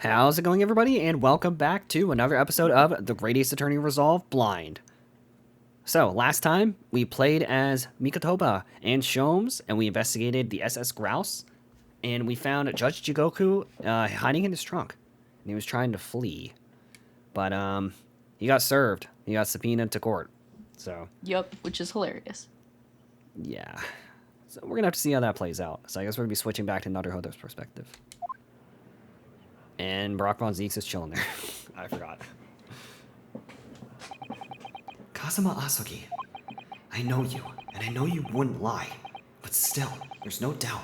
How's it going, everybody? And welcome back to another episode of the Great Ace Attorney Resolve Blind. So, last time, we played as Mikotoba and Shomes, and we investigated the SS Grouse, and we found Judge Jigoku hiding in his trunk, and he was trying to flee. But, he got served. He got subpoenaed to court, so... Yup, which is hilarious. Yeah. So, we're gonna have to see how that plays out. So, I guess we're gonna be switching back to Naruhodo's perspective. And Barack Von Zeeks is chilling there. I forgot. Kazuma Asogi, I know you, and I know you wouldn't lie. But still, there's no doubt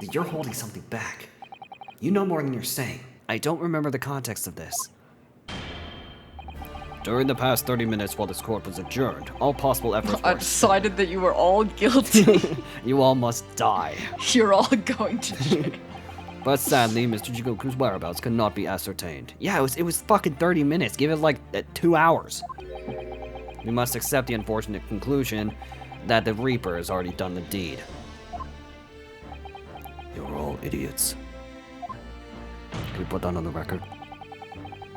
that you're holding something back. You know more than you're saying. I don't remember the context of this. During the past 30 minutes while this court was adjourned, all possible efforts I decided that you were all guilty. You all must die. You're all going to jail. But sadly, Mr. Jigoku's whereabouts could not be ascertained. Yeah, it was fucking 30 minutes. Give it like 2 hours. We must accept the unfortunate conclusion that the Reaper has already done the deed. You're all idiots. Can we put that on the record?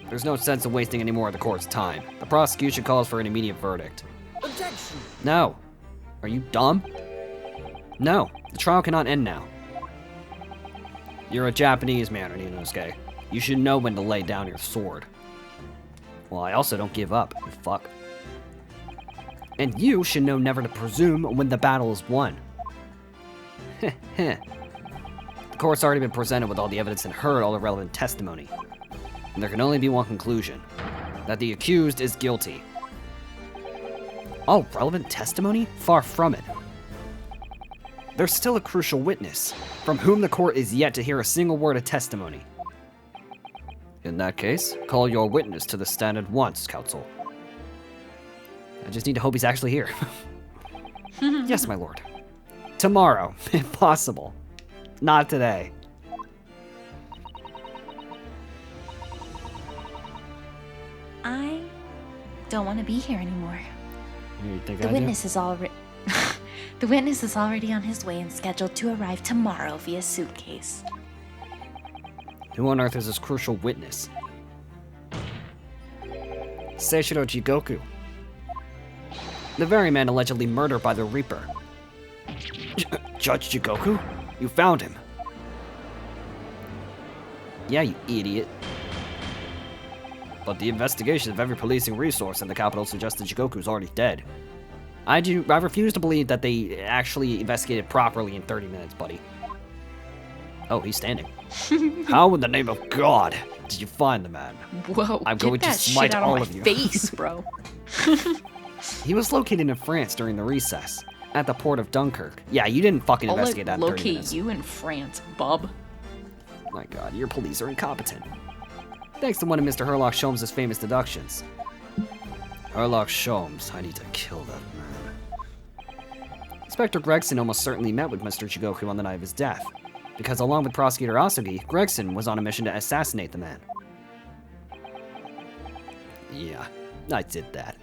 There's no sense in wasting any more of the court's time. The prosecution calls for an immediate verdict. Objection! No. Are you dumb? No. The trial cannot end now. You're a Japanese man, Ryunosuke. You should know when to lay down your sword. Well, I also don't give up, you fuck. And you should know never to presume when the battle is won. The court's already been presented with all the evidence and heard all the relevant testimony. And there can only be one conclusion. That the accused is guilty. All relevant testimony? Far from it. There's still a crucial witness, from whom the court is yet to hear a single word of testimony. In that case, call your witness to the stand at once, counsel. I just need to hope he's actually here. Yes, my lord. Tomorrow, if possible. Not today. I don't want to be here anymore. You think The I do? witness is already... The witness is already on his way and scheduled to arrive tomorrow via suitcase. Who on earth is this crucial witness? Seishiro Jigoku. The very man allegedly murdered by the Reaper. Judge Jigoku? You found him. Yeah, you idiot. But the investigation of every policing resource in the capital suggests that Jigoku's already dead. I refuse to believe that they actually investigated properly in 30 minutes, buddy. Oh, he's standing. How in the name of God did you find the man? Whoa, I'm get going to that smite shit out all of of my you. face, bro. He was located in France during the recess, at the port of Dunkirk. Yeah, you didn't fucking I'll investigate that in 30 locate minutes. you in France, bub. My God, your police are incompetent. Thanks to one of Mr. Herlock Sholmes' famous deductions. Herlock Sholmes, I need to kill that man. Inspector Gregson almost certainly met with Mr. Jigoku on the night of his death, because along with Prosecutor Asogi, Gregson was on a mission to assassinate the man. Yeah, I did that.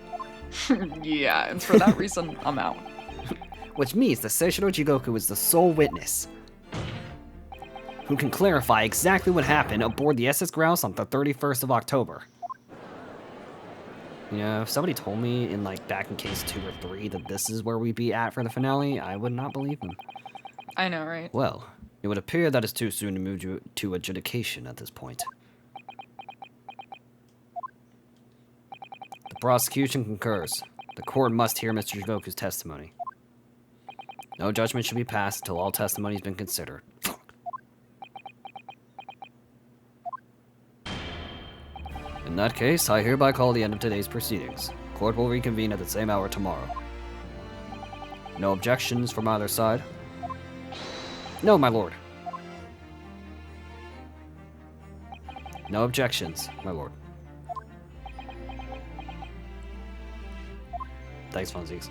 Yeah, and for that reason, I'm out. Which means that Seishiro Jigoku is the sole witness who can clarify exactly what happened aboard the SS Grouse on the 31st of October. You know, if somebody told me in like back in case 2 or 3 that this is where we'd be at for the finale, I would not believe them. I know, right? Well, it would appear that it's too soon to move you to adjudication at this point. The prosecution concurs. The court must hear Mr. Jigoku's testimony. No judgment should be passed until all testimony has been considered. In that case, I hereby call the end of today's proceedings. Court will reconvene at the same hour tomorrow. No objections from either side? No, my lord. No objections, my lord. Thanks, Fonzies.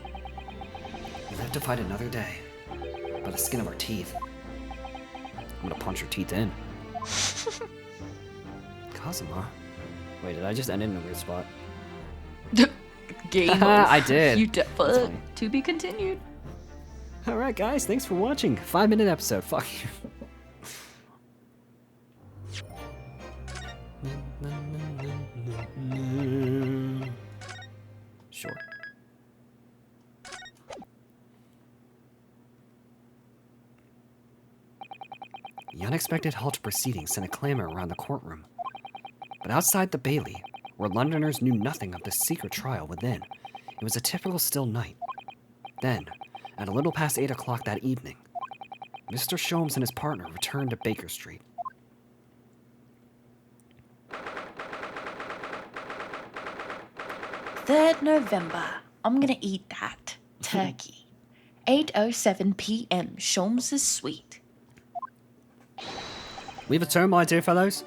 We live to fight another day. By the skin of our teeth. I'm gonna punch your teeth in. Kazuma? Wait, did I just end it in a weird spot? Game I did. You That's funny. To be continued. Alright guys, thanks for watching. 5-minute episode, fuck you. Sure. The unexpected halt of proceedings sent a clamor around the courtroom. But outside the Bailey, where Londoners knew nothing of the secret trial within, it was a typical still night. Then, at a little past 8 o'clock that evening, Mr. Sholmes and his partner returned to Baker Street. Third November. I'm gonna eat that. Turkey. 8:07 p.m. Sholmes' Suite. We've returned, my dear fellows.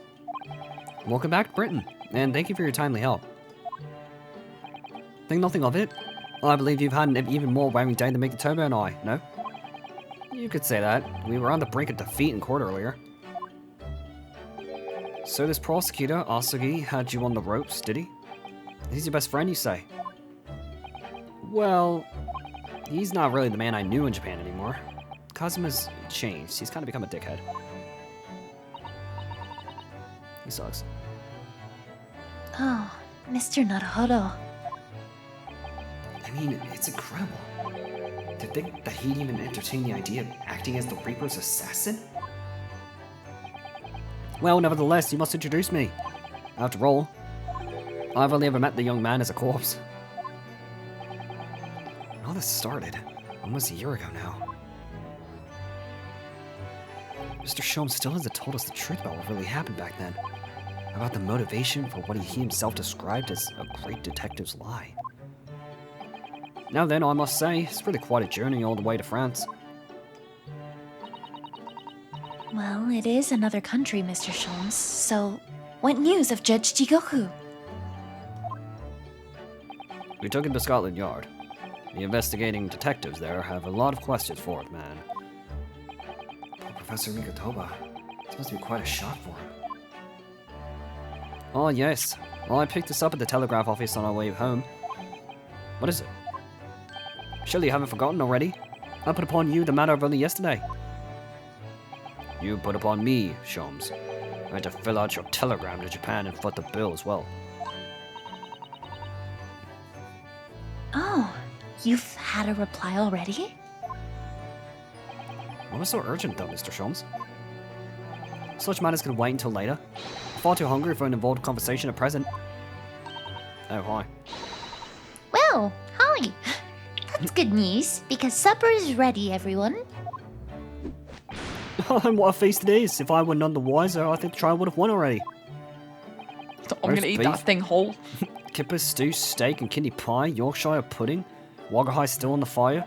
Welcome back to Britain, and thank you for your timely help. Think nothing of it. I believe you've had an even more wearing day than make the Turbo and I, no? You could say that. We were on the brink of defeat in court earlier. So this prosecutor, Asugi, had you on the ropes, did he? He's your best friend, you say? Well, he's not really the man I knew in Japan anymore. Kazuma's changed. He's kind of become a dickhead. He sucks. Oh, Mr. Naruhodo. I mean, it's incredible. To think that he'd even entertain the idea of acting as the Reaper's assassin? Well, nevertheless, you must introduce me. After all, I've only ever met the young man as a corpse. When all this started, almost a year ago now. Mr. Sholmes still hasn't told us the truth about what really happened back then. About the motivation for what he himself described as a great detective's lie. Now then, I must say, it's really quite a journey all the way to France. Well, it is another country, Mr. Sholmes, so what news of Judge Jigoku? We took him to Scotland Yard. The investigating detectives there have a lot of questions for it, man. Poor Professor Mikotoba. This must be quite a shock for him. Oh, yes. Well, I picked this up at the telegraph office on our way home. What is it? Surely you haven't forgotten already? I put upon you the matter of only yesterday. You put upon me, Sholmes. I had to fill out your telegram to Japan and foot the bill as well. Oh, you've had a reply already? What was so urgent though, Mr. Sholmes? Such matters can wait until later. Far too hungry for an involved conversation at present. Oh, hi. Well, hi. That's good news, because supper is ready, everyone. And what a feast it is. If I were none the wiser, I think the trial would have won already. I'm gonna eat that thing whole. Kipper stew, steak, and kidney pie, Yorkshire pudding, Wagahai still on the fire.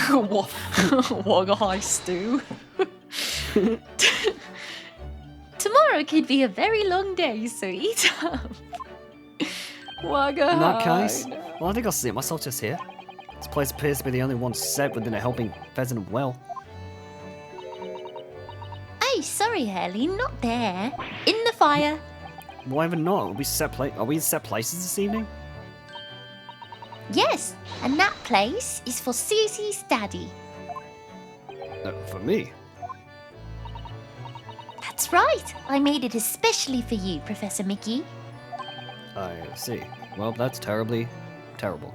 Wagahai stew. Tomorrow could be a very long day, so eat up. Wagahai. In that case, well, I think I'll sit myself just here. This place appears to be the only one set within a helping pheasant well. Oh, sorry, Hurley, not there. In the fire. Why even not? Are we in set places this evening? Yes, and that place is for Susie's daddy. For me? That's right. I made it especially for you, Professor Mickey. I see. Well, that's terribly terrible.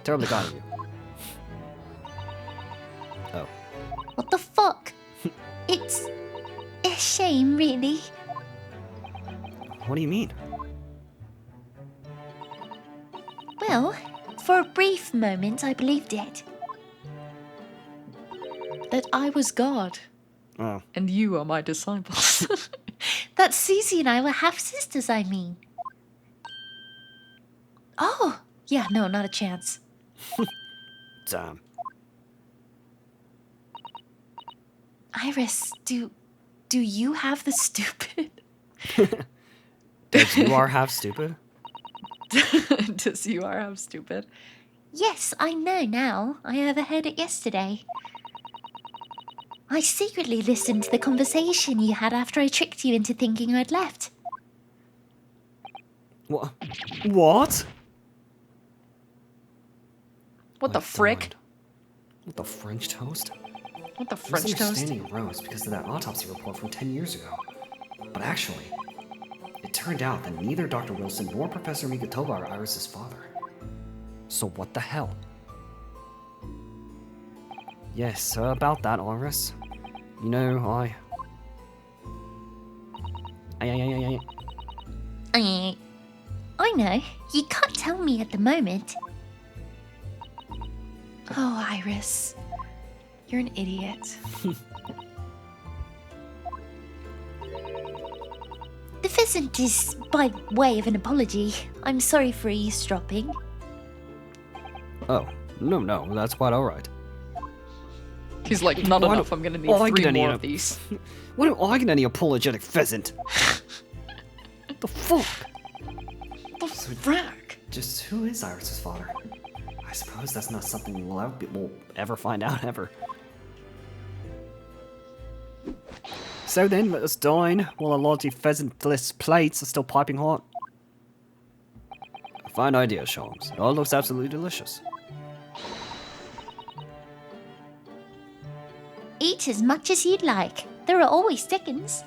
Terribly kind of you. Oh. What the fuck? It's a shame, really. What do you mean? Well, for a brief moment, I believed it. That I was God, Oh. and you are my disciples. That Susie and I were half-sisters, I mean. Oh, yeah, no, not a chance. Damn. Iris, do you have the stupid? Dad, you are half stupid? Does you are half stupid? Yes, I know now. I overheard it yesterday. I secretly listened to the conversation you had after I tricked you into thinking I'd left. What? What? What the I frick? died. What the French toast? What the This French toast? understanding arose because of that autopsy report from 10 years ago. But actually, It turned out that neither Dr. Wilson nor Professor Mikotoba are Iris's father. So what the hell? Yes, about that, Iris. You know, I know. You can't tell me at the moment. Oh, Iris. You're an idiot. The pheasant is by way of an apology. I'm sorry for eavesdropping. Oh, no, that's quite alright. He's like, not Why enough, do I'm gonna need I 3 get any more of- of these. What do I get any apologetic pheasant? The fuck? The frack? Just who is Iris's father? I suppose that's not something we'll ever find out, ever. So then, let us dine, while our largely pheasant-less plates are still piping hot. A fine idea, Sholmes. It all looks absolutely delicious. Eat as much as you'd like. There are always seconds.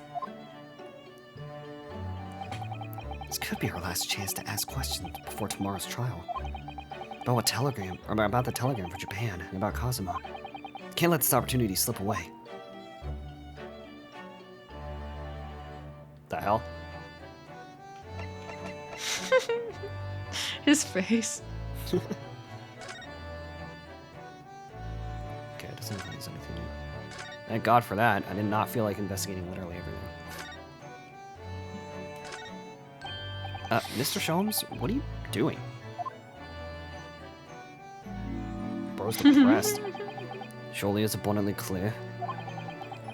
This could be our last chance to ask questions before tomorrow's trial. About the telegram for Japan, and about Kazuma. Can't let this opportunity slip away. The hell? His face. Okay, it doesn't look like there's anything new. Thank God for that. I did not feel like investigating literally everything. Mr. Sholmes, what are you doing? Bro's depressed. Surely it's abundantly clear.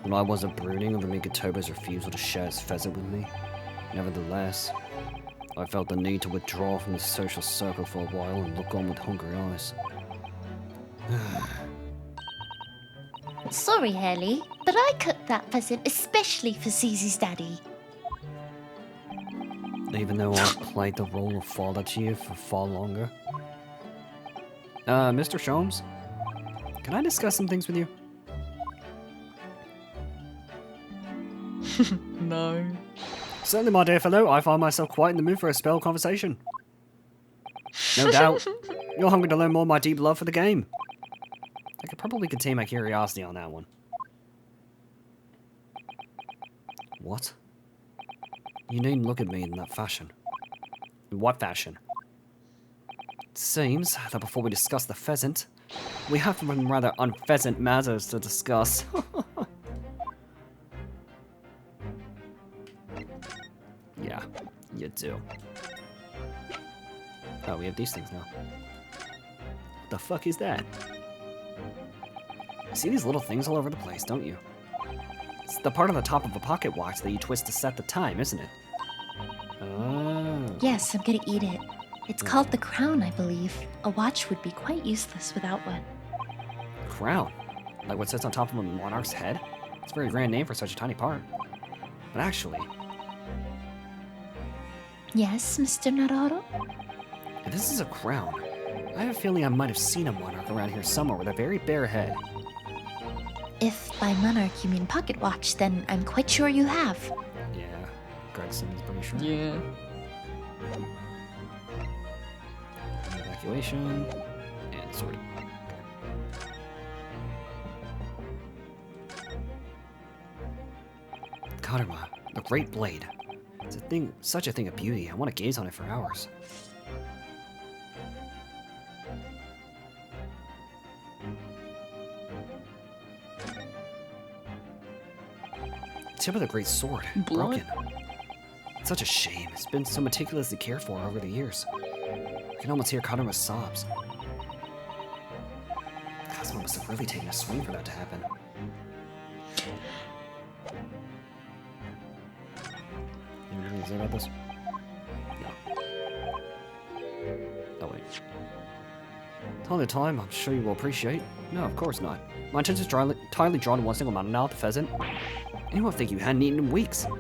When I wasn't brooding over Mikotoba's refusal to share his pheasant with me, nevertheless, I felt the need to withdraw from the social circle for a while and look on with hungry eyes. Sorry, Hurley, but I cooked that pheasant especially for Susie's daddy. Even though I played the role of father to you for far longer. Mr. Sholmes, can I discuss some things with you? No. Certainly, my dear fellow, I find myself quite in the mood for a spell conversation. No doubt, you're hungry to learn more of my deep love for the game. I could probably contain my curiosity on that one. What? You needn't look at me in that fashion. In what fashion? It seems that before we discuss the pheasant, we have some rather unpheasant matters to discuss. Yeah, you do. Oh, we have these things now. What the fuck is that? You see these little things all over the place, don't you? It's the part on the top of a pocket watch that you twist to set the time, isn't it? Oh. Yes, I'm gonna eat it. It's called the crown, I believe. A watch would be quite useless without one. Crown? Like what sits on top of a monarch's head? It's a very grand name for such a tiny part. But actually, Yes, Mr. Naruhodo? if this is a crown, I have a feeling I might have seen a monarch around here somewhere with a very bare head. If by monarch you mean pocket watch, then I'm quite sure you have. Yeah, Gregson is pretty sure. Yeah. Evacuation and sorting. Karma, the great blade. It's a thing, such a thing of beauty. I want to gaze on it for hours. Tip of the great sword, Blood? broken. It's such a shame. It's been so meticulously cared for over the years. I can almost hear Karuma's sobs. Kazuma must have really taken a swing for that to happen. Anything to say about this? No. Oh wait. Tell the time, I'm sure you will appreciate. No, of course not. My attention is entirely drawn to one single mountain now, the pheasant. Anyone would think you hadn't eaten in weeks. Alright.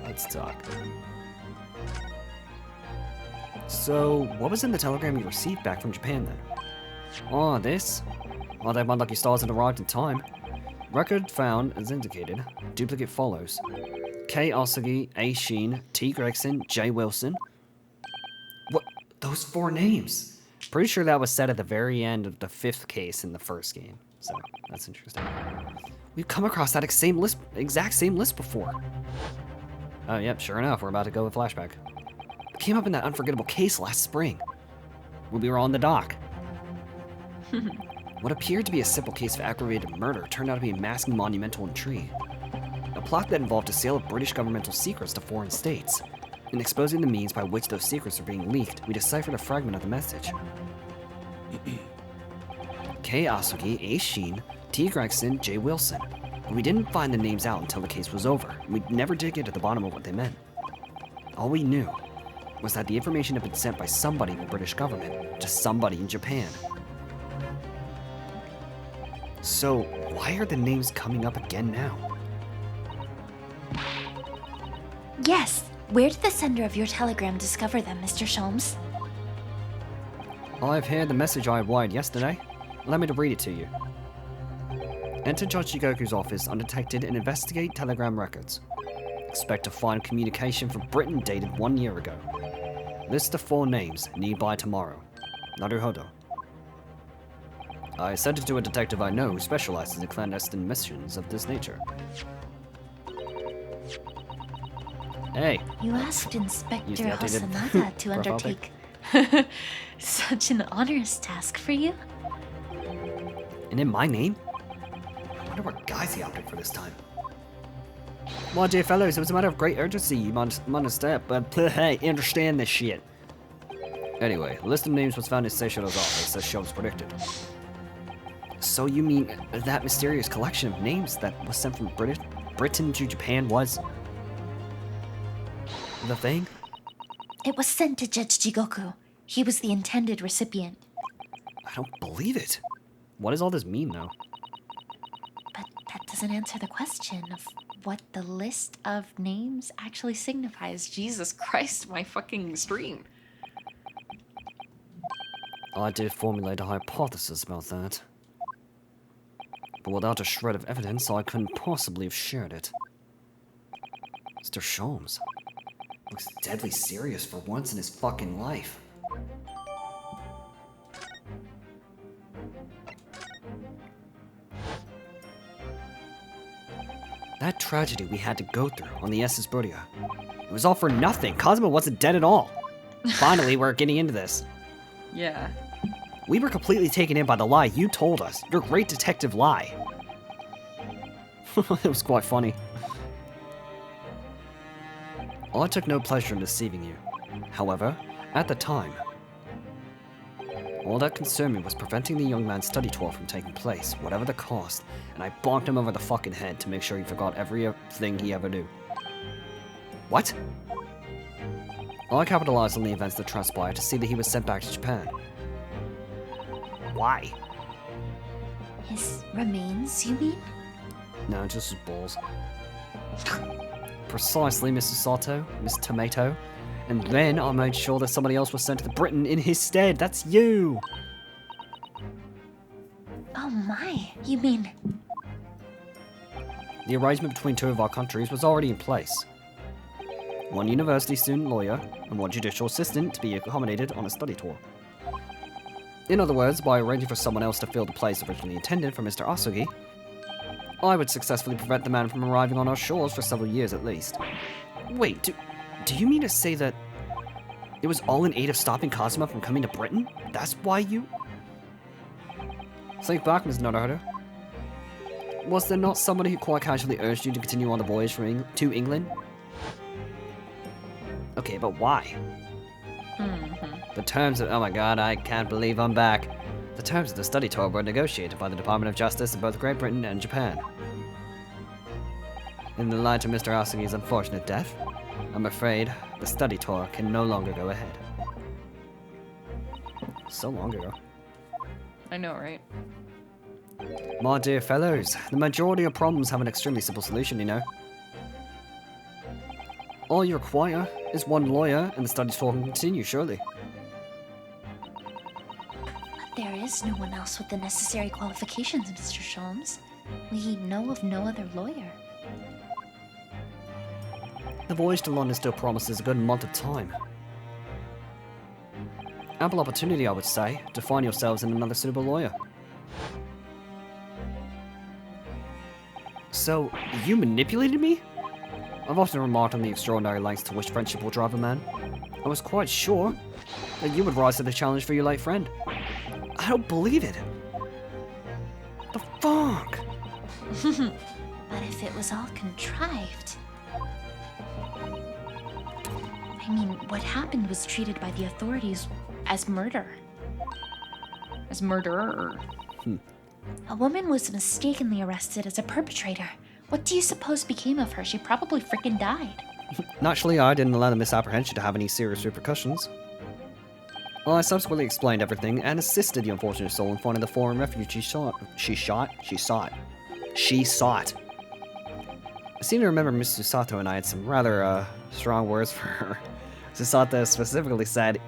Let's talk. So, what was in the telegram you received back from Japan then? Oh, this? Oh, that one lucky stars had arrived in time. Record found as indicated. Duplicate follows. K. Osugi, A. Sheen, T. Gregson, J. Wilson. What? Those 4 names? Pretty sure that was said at the very end of the 5th case in the first game. So, that's interesting. We've come across that exact same list before. Oh, yep, sure enough, we're about to go with flashback. It came up in that unforgettable case last spring, when we were on the dock. What appeared to be a simple case of aggravated murder turned out to be a masked monumental intrigue. A plot that involved a sale of British governmental secrets to foreign states. In exposing the means by which those secrets were being leaked, we deciphered a fragment of the message. K. Asugi, A. Sheen, T. Gregson, J. Wilson. But we didn't find the names out until the case was over, and we never did get to the bottom of what they meant. All we knew was that the information had been sent by somebody in the British government to somebody in Japan. So, why are the names coming up again now? Yes. Where did the sender of your telegram discover them, Mr. Sholmes? I've heard the message I wired yesterday. Allow me to read it to you. Enter Judge Jigoku's office undetected and investigate telegram records. Expect to find communication from Britain dated 1 year ago. List of 4 names, need by tomorrow. Naruhodo. I sent it to a detective I know who specializes in clandestine missions of this nature. Hey. You asked Inspector Use the updated Hosanada to profile undertake such an onerous task for you? And in my name? I wonder what guise he opted for this time. Well, dear fellows, it was a matter of great urgency, you must understand, but hey, understand this shit. Anyway, a list of names was found in Seishiro's office, as Sholmes predicted. So you mean that mysterious collection of names that was sent from Britain to Japan was the thing? It was sent to Judge Jigoku. He was the intended recipient. I don't believe it. What does all this mean, though? But that doesn't answer the question of what the list of names actually signifies. Jesus Christ, my fucking stream. I did formulate a hypothesis about that. But without a shred of evidence, I couldn't possibly have shared it. Mr. Sholmes looks deadly serious for once in his fucking life. That tragedy we had to go through on the SS Buria. It was all for nothing. Cosmo wasn't dead at all. Finally, we're getting into this. Yeah. We were completely taken in by the lie you told us. Your great detective lie. It was quite funny. I took no pleasure in deceiving you. However, at the time, all that concerned me was preventing the young man's study tour from taking place, whatever the cost, and I bonked him over the fucking head to make sure he forgot everything he ever knew. What? I capitalized on the events that transpired to see that he was sent back to Japan. Why? His remains, you mean? No, just his balls. Precisely, Mrs. Sato, Miss Tomato. And then I made sure that somebody else was sent to Britain in his stead. That's you! Oh my, you mean... The arrangement between 2 of our countries was already in place. 1 university student lawyer and 1 judicial assistant to be accommodated on a study tour. In other words, by arranging for someone else to fill the place originally intended for Mr. Asugi, I would successfully prevent the man from arriving on our shores for several years at least. Wait, do you mean to say that it was all in aid of stopping Kazuma from coming to Britain? That's why you... Think back, Ms. Naruhodo. Was there not somebody who quite casually urged you to continue on the voyage to England? Okay, but why? The terms of... Oh my god, I can't believe I'm back. The terms of the study tour were negotiated by the Department of Justice in both Great Britain and Japan. In the light of Mr. Asugi's unfortunate death, I'm afraid the study tour can no longer go ahead. So long ago. I know, right? My dear fellows, the majority of problems have an extremely simple solution, you know. All you require is 1 lawyer and the study tour can continue, surely. But there is no one else with the necessary qualifications, Mr. Sholmes. We know of no other lawyer. The voyage to London still promises a good month of time. Ample opportunity, I would say, to find yourselves in another suitable lawyer. So, you manipulated me? I've often remarked on the extraordinary lengths to which friendship will drive a man. I was quite sure that you would rise to the challenge for your late friend. I don't believe it. The fuck? But if it was all contrived... I mean, what happened was treated by the authorities as murder. As murderer. A woman was mistakenly arrested as a perpetrator. What do you suppose became of her? She probably freaking died. Naturally, I didn't allow the misapprehension to have any serious repercussions. Well, I subsequently explained everything and assisted the unfortunate soul in finding the foreign refuge she sought. I seem to remember Miss Susato and I had some rather, strong words for her. Susato specifically said,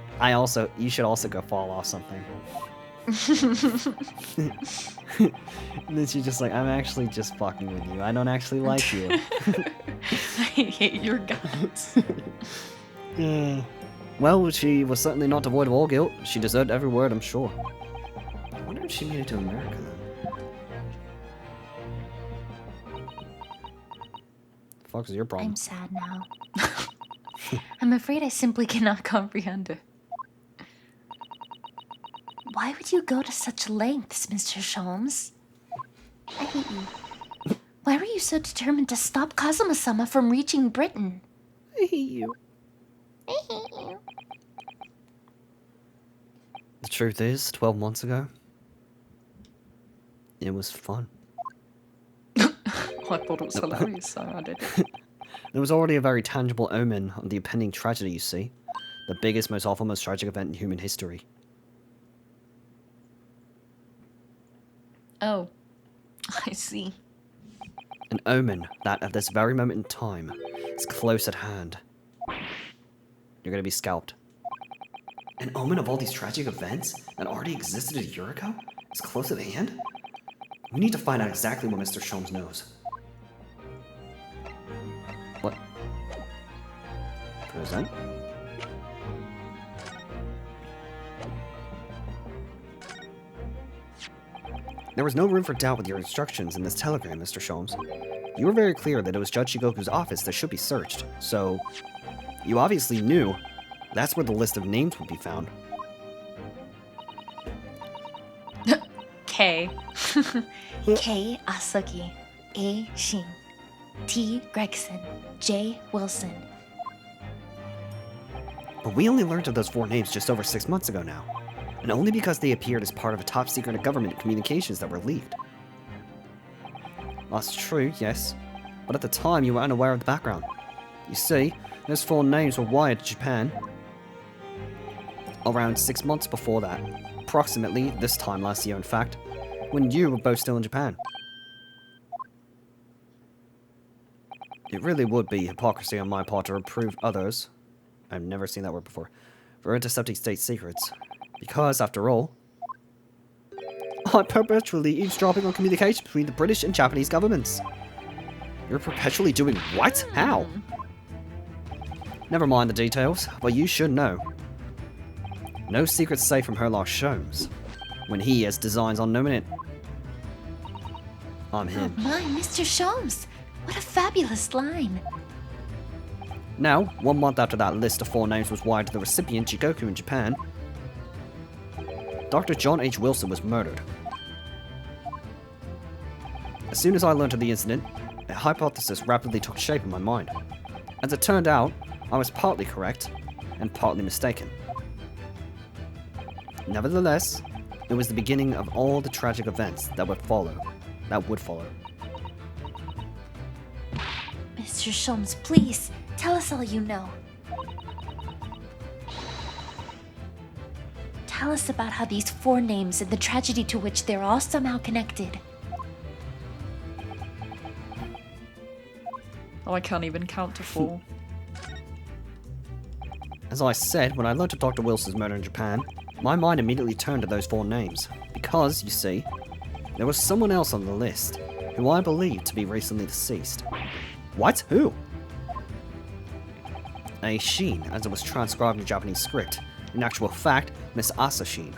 you should also go fall off something. And then she's just like, I'm actually just fucking with you. I don't actually like you. I hate your guts. Well, she was certainly not devoid of all guilt. She deserved every word, I'm sure. I wonder if she made it to America then. The fuck is your problem? I'm sad now. I'm afraid I simply cannot comprehend it. Why would you go to such lengths, Mr. Sholmes? I hate you. Why were you so determined to stop Kazuma-sama from reaching Britain? I hate you. I hate you. The truth is, 12 months ago, it was fun. I thought it was hilarious, so I did it. There was already a very tangible omen of the impending tragedy, you see. The biggest, most awful, most tragic event in human history. Oh, I see. An omen that, at this very moment in time, is close at hand. You're gonna be scalped. An omen of all these tragic events that already existed a year ago is close at hand? We need to find out exactly what Mr. Sholmes knows. What? Present? There was no room for doubt with your instructions in this telegram, Mr. Sholmes. You were very clear that it was Judge Shigoku's office that should be searched, so... You obviously knew that's where the list of names would be found. K. K. Asuki, A. Shin, T. Gregson, J. Wilson. But we only learned of those 4 names just over 6 months ago now. And only because they appeared as part of a top secret government communications that were leaked. That's true, yes. But at the time, you were unaware of the background. You see, those 4 names were wired to Japan around 6 months before that. Approximately this time last year, in fact, when you were both still in Japan. It really would be hypocrisy on my part to reprove others, I've never seen that word before, for intercepting state secrets. Because, after all, I'm perpetually eavesdropping on communication between the British and Japanese governments. You're perpetually doing what? How? Never mind the details, but you should know. No secrets safe from Herlock Sholmes, when he has designs on knowing it. I'm him. Oh my, Mr. Sholmes! What a fabulous line! Now, 1 month after that list of 4 names was wired to the recipient, Jigoku in Japan, Dr. John H. Wilson was murdered. As soon as I learned of the incident, a hypothesis rapidly took shape in my mind. As it turned out, I was partly correct, and partly mistaken. Nevertheless, it was the beginning of all the tragic events that would follow. Mr. Sholmes, please, tell us all you know. Tell us about how these 4 names and the tragedy to which they're all somehow connected. Oh, I can't even count to 4. As I said, when I learned of Dr. Wilson's murder in Japan, my mind immediately turned to those 4 names. Because, you see, there was someone else on the list. who I believe to be recently deceased. What? Who? A Sheen, as it was transcribed in Japanese script. In actual fact, Miss Asa Sheen.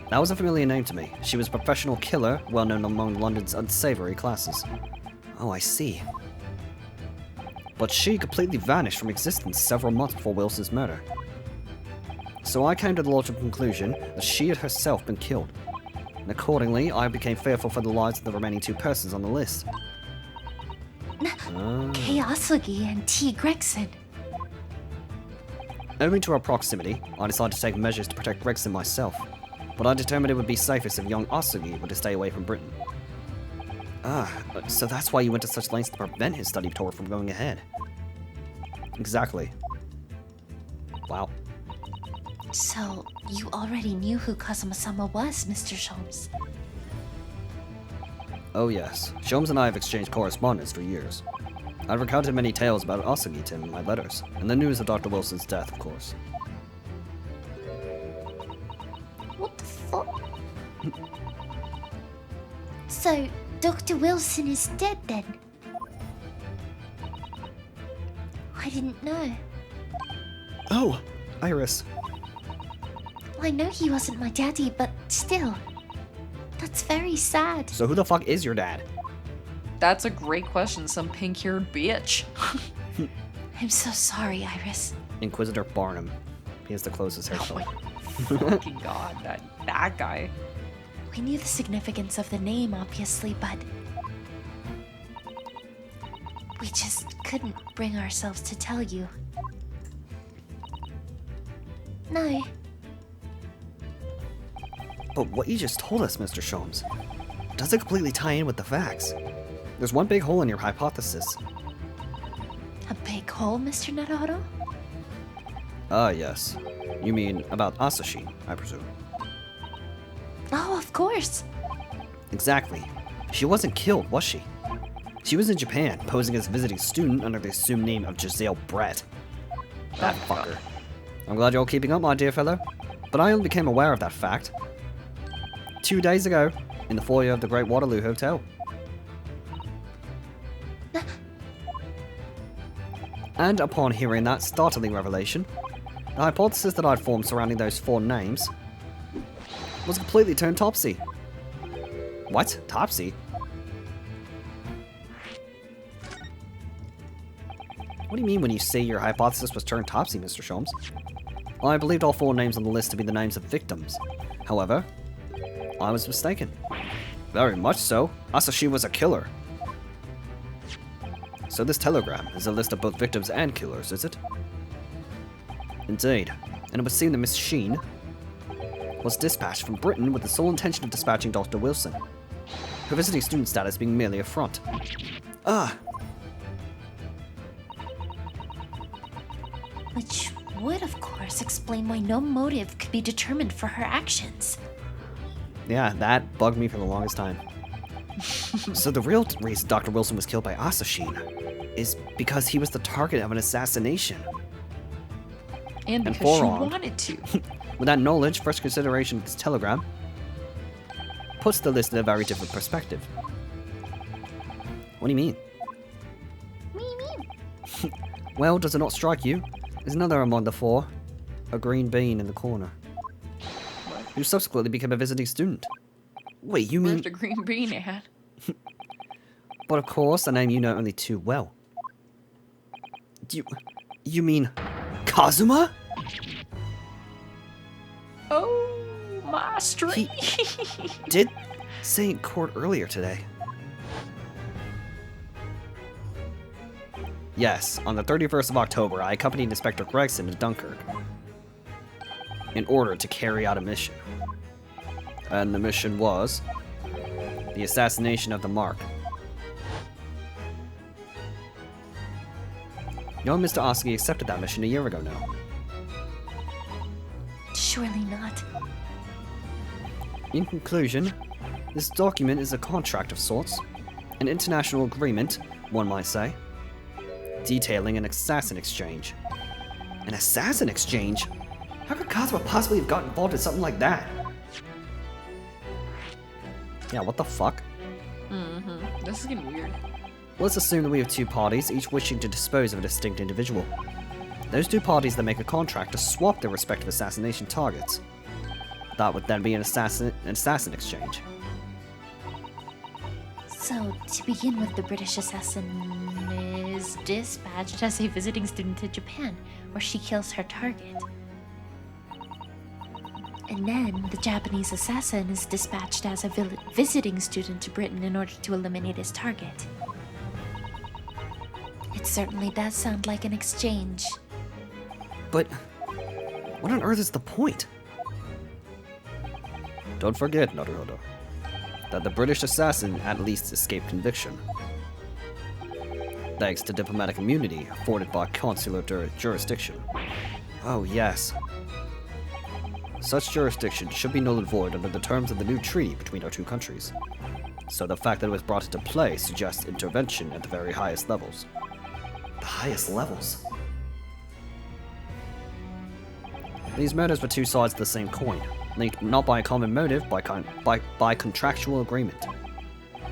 That was a familiar name to me. She was a professional killer, well known among London's unsavory classes. Oh, I see. But she completely vanished from existence several months before Wilson's murder. So I came to the logical conclusion that she had herself been killed. And accordingly, I became fearful for the lives of the remaining 2 persons on the list. Kei Asugi and T. Gregson. Owing to our proximity, I decided to take measures to protect Gregson myself. But I determined it would be safest if young Asugi were to stay away from Britain. So that's why you went to such lengths to prevent his study tour from going ahead. Exactly. Wow. So, you already knew who Kazuma-sama was, Mr. Sholmes. Oh yes, Sholmes and I have exchanged correspondence for years. I've recounted many tales about Asugi to him in my letters, and the news of Dr. Wilson's death, of course. What the fuck? So, Dr. Wilson is dead then? I didn't know. Oh, Iris. I know he wasn't my daddy, but still. That's very sad. So who the fuck is your dad? That's a great question, some pink-haired bitch. I'm so sorry, Iris. Inquisitor Barnum. He has the closest Oh haircut. my fucking god, that guy. We knew the significance of the name, obviously, but we just couldn't bring ourselves to tell you. No. But what you just told us, Mr. Sholmes, doesn't completely tie in with the facts. There's one big hole in your hypothesis. A big hole, Mr. Naruhodo? Ah, yes. You mean about Asashi, I presume. Oh, of course. Exactly. She wasn't killed, was she? She was in Japan, posing as a visiting student under the assumed name of Giselle Brett. That fucker. I'm glad you're all keeping up, my dear fellow. But I only became aware of that fact 2 days ago, in the foyer of the Great Waterloo Hotel. And upon hearing that startling revelation, the hypothesis that I'd formed surrounding those 4 names was completely turned topsy. What? Topsy? What do you mean when you say your hypothesis was turned topsy, Mr. Sholmes? I believed all 4 names on the list to be the names of victims. However, I was mistaken. Very much so. Asashi was a killer. So this telegram is a list of both victims and killers, is it? Indeed. And it would seem that Miss Sheen was dispatched from Britain with the sole intention of dispatching Dr. Wilson. Her visiting student status being merely a front. Which would, of course, explain why no motive could be determined for her actions. Yeah, that bugged me for the longest time. So the real reason Dr. Wilson was killed by Asashine is because he was the target of an assassination. And because she forearmed. wanted to. With that knowledge, first consideration of this telegram puts the list in a very different perspective. What do you mean? What do you mean? Well, does it not strike you? There's another among the 4, a green bean in the corner, who subsequently became a visiting student. Wait, you mean... Where's the green bean at? But of course, a name you know only too well. You mean... Kazuma? Oh, my street. Did say in court earlier today. Yes, on the 31st of October, I accompanied Inspector Gregson to Dunkirk in order to carry out a mission. And the mission was the assassination of the Mark. Young Mr. Oski accepted that mission a year ago now. Surely not. In conclusion, this document is a contract of sorts, an international agreement, one might say, detailing an assassin exchange. An assassin exchange? How could Kazuma possibly have gotten involved in something like that? Yeah, what the fuck? This is getting weird. Let's assume that we have two parties, each wishing to dispose of a distinct individual. Those two parties then make a contract to swap their respective assassination targets. That would then be an assassin exchange. So, to begin with, the British assassin is dispatched as a visiting student to Japan, where she kills her target. And then, the Japanese assassin is dispatched as a visiting student to Britain in order to eliminate his target. It certainly does sound like an exchange. But what on earth is the point? Don't forget, Naruhodo, that the British assassin at least escaped conviction, thanks to diplomatic immunity afforded by consular jurisdiction. Oh yes. Such jurisdiction should be null and void under the terms of the new treaty between our two countries. So the fact that it was brought into play suggests intervention at the very highest levels. The highest levels? These murders were two sides of the same coin, linked not by a common motive, by contractual agreement.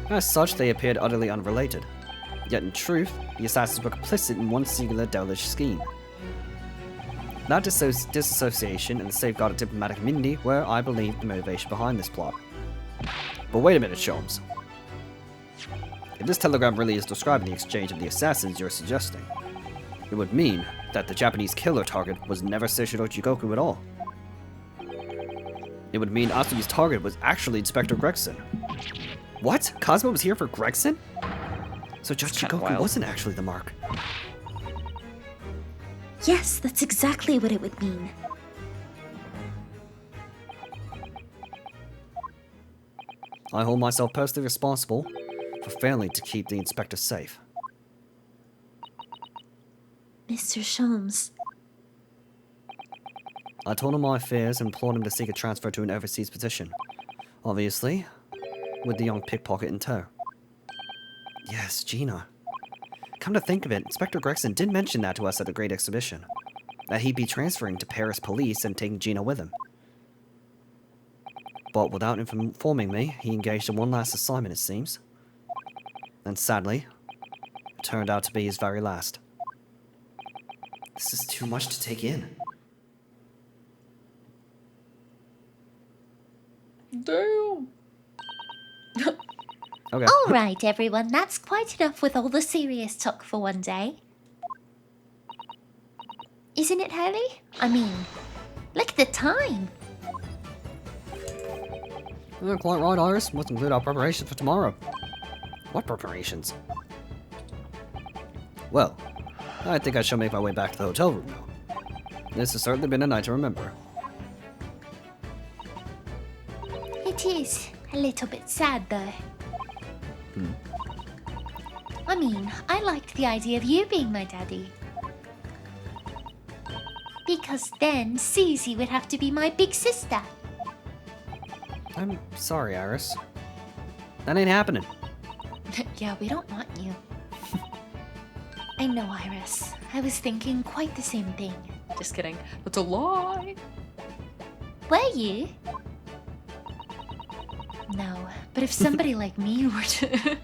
As such, they appeared utterly unrelated. Yet in truth, the assassins were complicit in one singular devilish scheme. That disassociation and the safeguard of diplomatic immunity were, I believe, the motivation behind this plot. But wait a minute, Sholmes. If this telegram really is describing the exchange of the assassins you're suggesting, it would mean that the Japanese killer target was never Seishiro Jigoku at all. It would mean Asumi's target was actually Inspector Gregson. What? Cosmo was here for Gregson? So Judge Jigoku wasn't actually the mark. Yes, that's exactly what it would mean. I hold myself personally responsible for failing to keep the inspector safe. Mr. Sholmes. I told him my fears and implored him to seek a transfer to an overseas position. Obviously, with the young pickpocket in tow. Yes, Gina. Come to think of it, Inspector Gregson did mention that to us at the Great Exhibition. That he'd be transferring to Paris police and taking Gina with him. But without informing me, he engaged in one last assignment, it seems. And sadly, it turned out to be his very last. This is too much to take in. Damn. Okay. All right, everyone, that's quite enough with all the serious talk for one day. Isn't it, Hurley? I mean, look at the time. Quite right, Iris. Must include our preparations for tomorrow. What preparations? Well, I think I shall make my way back to the hotel room now. This has certainly been a night to remember. It is a little bit sad, though. I mean, I liked the idea of you being my daddy. Because then Susie would have to be my big sister. I'm sorry, Iris. That ain't happening. Yeah, we don't want you. I know, Iris. I was thinking quite the same thing. Just kidding. That's a lie. Were you? No, but if somebody like me were to...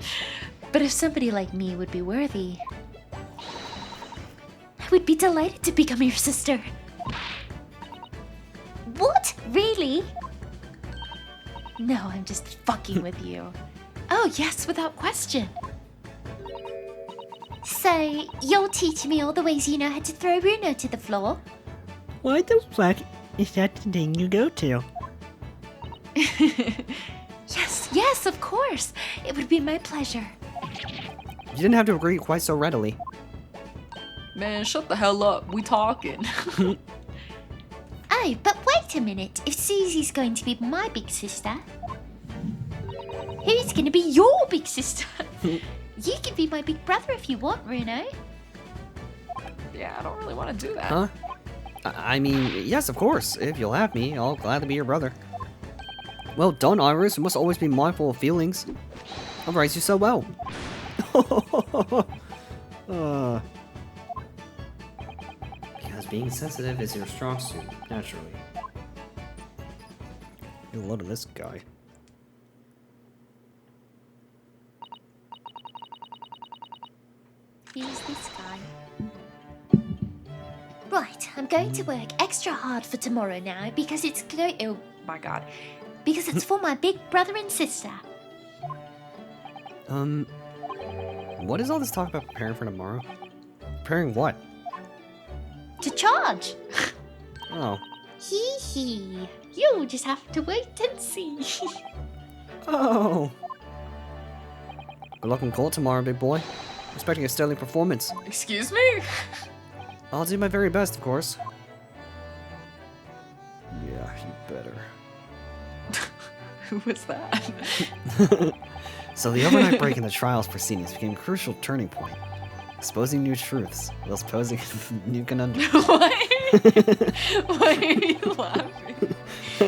But if somebody like me would be worthy, I would be delighted to become your sister. What? Really? No, I'm just fucking with you. Oh, yes, without question. So, you'll teach me all the ways you know how to throw Runo to the floor? Why the fuck is that the thing you go to? Yes, of course. It would be my pleasure. You didn't have to agree quite so readily. Man, shut the hell up. We talking. Oh, but wait a minute. If Susie's going to be my big sister, who's going to be your big sister? You can be my big brother if you want, Runo. Yeah, I don't really want to do that. Huh? I mean, yes, of course. If you'll have me, I'll gladly be your brother. Well done, Iris. You must always be mindful of feelings. I've raised you so well. Because being sensitive is your strong suit, naturally. Get a load of this guy. Who's this guy? Right, I'm going to work extra hard for tomorrow now because it's oh my god. Because it's for my big brother and sister. What is all this talk about preparing for tomorrow? Preparing what? To charge! Oh. Hee hee. You'll just have to wait and see. Oh. Good luck in court tomorrow, big boy. Expecting a sterling performance. Excuse me? I'll do my very best, of course. Yeah, you better. Who was that? So the overnight break in the trials proceedings became a crucial turning point, exposing new truths whilst posing new conundrums. What? Why are you laughing?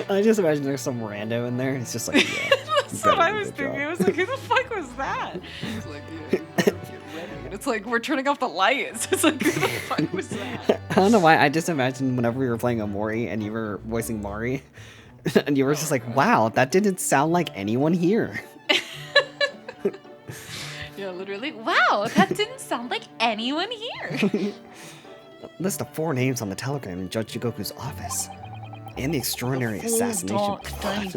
I just imagine there's some rando in there. It's just like, yeah. That's what I was thinking. I was like, who the fuck was that? It's like, yeah, you better get ready. And it's like, we're turning off the lights. It's like, who the fuck was that? I don't know why. I just imagined whenever we were playing Omori and you were voicing Mari, and you were just like, wow, that didn't sound like anyone here. Yeah, literally. Wow, that didn't sound like anyone here. List of 4 names on the telegram in Judge Jigoku's office. And the extraordinary assassination plot,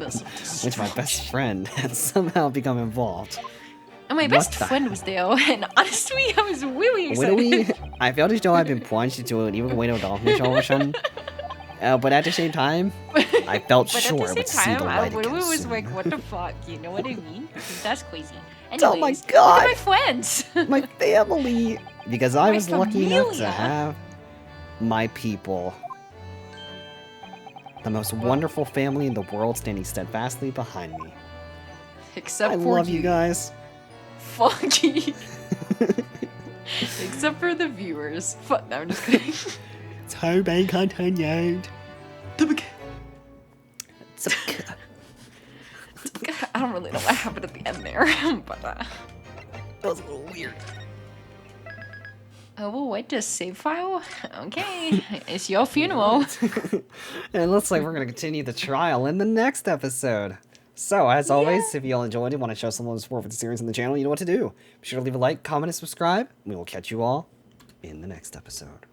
which my best friend had somehow become involved. And my best friend was there, and honestly, I was really excited. I felt as though I've been plunged into an even way of darkness all of a sudden. But at the same time, I felt sure I would see the light again was soon. like, what the fuck? You know what I mean? That's crazy. Anyways, Oh my god! Look at my friends! My family! Because I My was lucky enough to familia. have my people. The most wonderful family in the world standing steadfastly behind me. Except I for love you guys. Fuck you. Except for the viewers. Fuck, no, I'm just kidding. Tobey continued. I don't really know what happened at the end there, but That was a little weird. oh, well, wait, just save file? Okay, it's your funeral. And it looks like we're going to continue the trial in the next episode. So, as always, if you all enjoyed it, want to show some love and support for the series on the channel, you know what to do. Be sure to leave a like, comment, and subscribe. We will catch you all in the next episode.